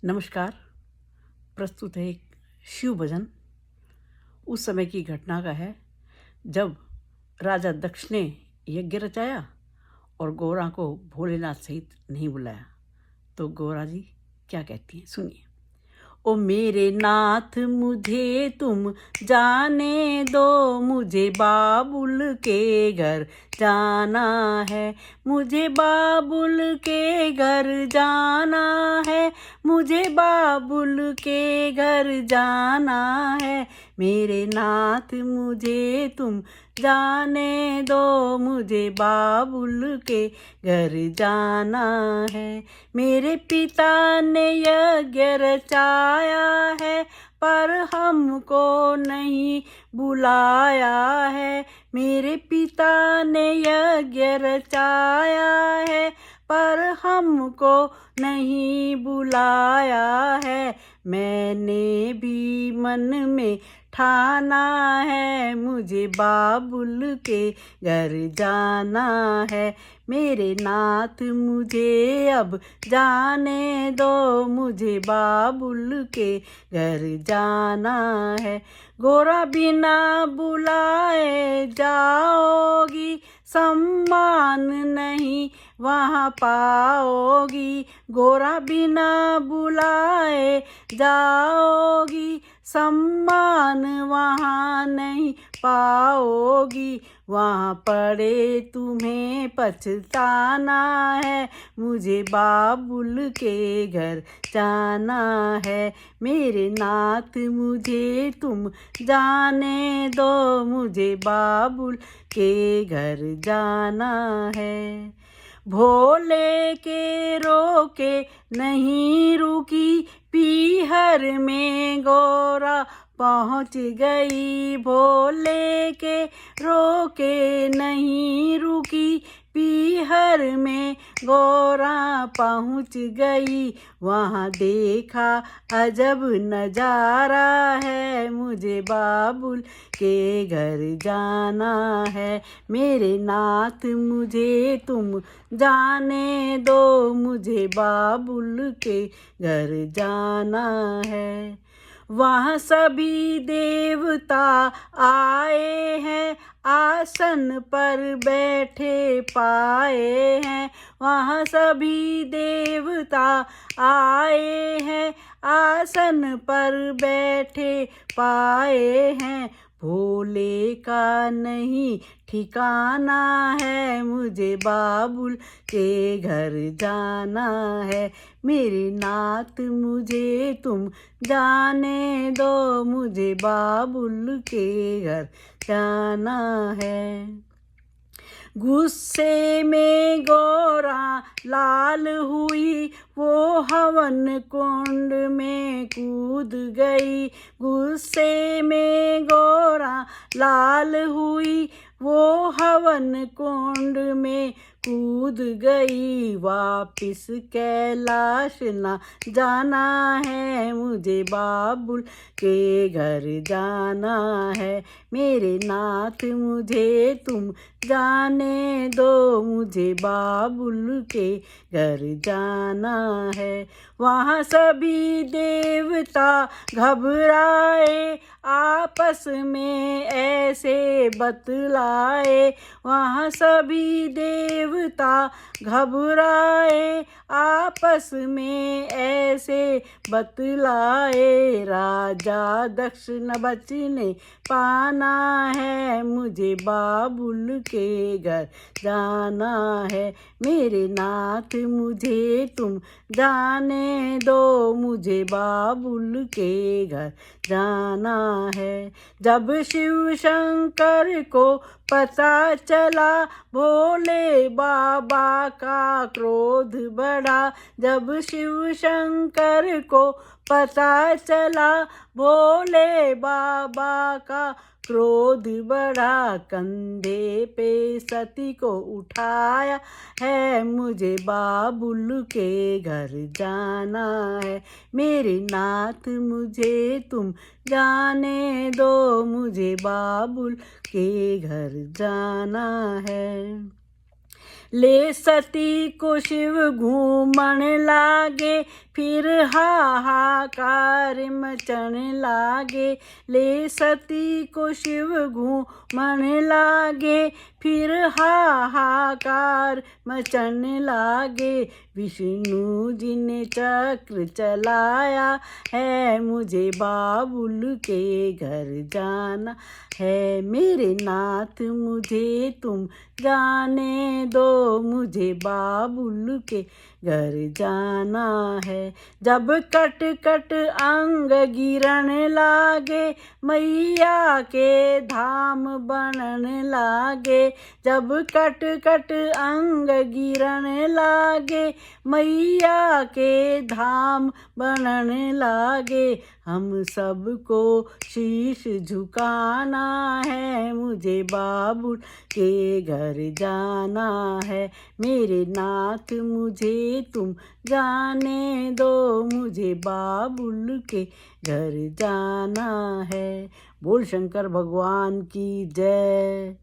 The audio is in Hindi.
नमस्कार। प्रस्तुत है एक शिव भजन। उस समय की घटना का है जब राजा दक्ष ने यज्ञ रचाया और गौरा को भोलेनाथ सहित नहीं बुलाया। तो गौरा जी क्या कहती हैं, सुनिए। ओ मेरे नाथ मुझे तुम जाने दो, मुझे बाबुल के घर जाना है, मुझे बाबुल के घर जाना है, मुझे बाबुल के घर जाना है। मेरे नाथ मुझे तुम जाने दो, मुझे बाबुल के घर जाना है। मेरे पिता ने यज्ञ रचाया है, पर हमको नहीं बुलाया है। मेरे पिता ने यज्ञ रचाया है, पर हमको नहीं बुलाया है। मैंने भी मन में ठाना है, मुझे बाबुल के घर जाना है। मेरे नाथ मुझे अब जाने दो, मुझे बाबुल के घर जाना है। गौरा बिना बुलाए जाओगी, सम्मान नहीं वहाँ पाओगी। गौरा बिना बुलाए जाओगी, सम्मान वहाँ नहीं पाओगी। वहाँ पड़े तुम्हें पछताना है, मुझे बाबुल के घर जाना है। मेरे नाथ मुझे तुम जाने दो, मुझे बाबुल के घर जाना है। भोले के रोके नहीं रुकी, पीहर में गौरा पहुँच गई। भोले के रोके नहीं रुकी, पीहर में गौरा पहुँच गई। वहाँ देखा अजब नजारा है, मुझे बाबुल के घर जाना है। मेरे नाथ मुझे तुम जाने दो, मुझे बाबुल के घर जाना है। वहाँ सभी देवता आए हैं, आसन पर बैठे पाए हैं। वहाँ सभी देवता आए हैं, आसन पर बैठे पाए हैं। भोले का नहीं ठिकाना है, मुझे बाबुल के घर जाना है। मेरे नाथ मुझे तुम जाने दो, मुझे बाबुल के घर जाना है। गुस्से में गौरा लाल हुई, वो हवन कुंड में कूद गई। गुस्से में गौरा लाल हुई, वो हवन कुंड में कूद गई। वापिस कैलाश ना जाना है, मुझे बाबुल के घर जाना है। मेरे नाथ मुझे तुम जाने दो, मुझे बाबुल के घर जाना है। वहाँ सभी देवता घबराए, आपस में ऐसे बतलाए। वहाँ सभी देवता घबराए, आपस में ऐसे बतलाए। राजा दक्ष न बचने पाना है, मुझे बाबुल के घर जाना है। मेरे नाथ मुझे तुम जाने दो, मुझे बाबुल के घर जाना है। जब शिव शंकर को पता चला, भोले बाबा का क्रोध बढ़ा। जब शिव शंकर को पता चला, भोले बाबा का क्रोध बढ़ा। कंधे पे सती को उठाया है, मुझे बाबुल के घर जाना है। मेरे नाथ मुझे तुम जाने दो, मुझे बाबुल के घर जाना है। ले सती को शिव घूमन लागे, फिर हाहाकार मचन लागे। ले सती को शिव घूमन लागे, फिर हाहाकार मचन लागे। विष्णु जी ने चक्र चलाया है, मुझे बाबुल के घर जाना है। मेरे नाथ मुझे तुम जाने दो, मुझे बाबुल के घर जाना है। जब कट कट अंग गिरन लागे, मैया के धाम बनन लागे। जब कट कट अंग गिरन लागे, मैया के धाम बनन लागे। हम सबको शीश झुकाना है, मुझे बाबुल के घर जाना है। मेरे नाथ मुझे तुम जाने दो, मुझे बाबुल के घर जाना है। बोल शंकर भगवान की जय।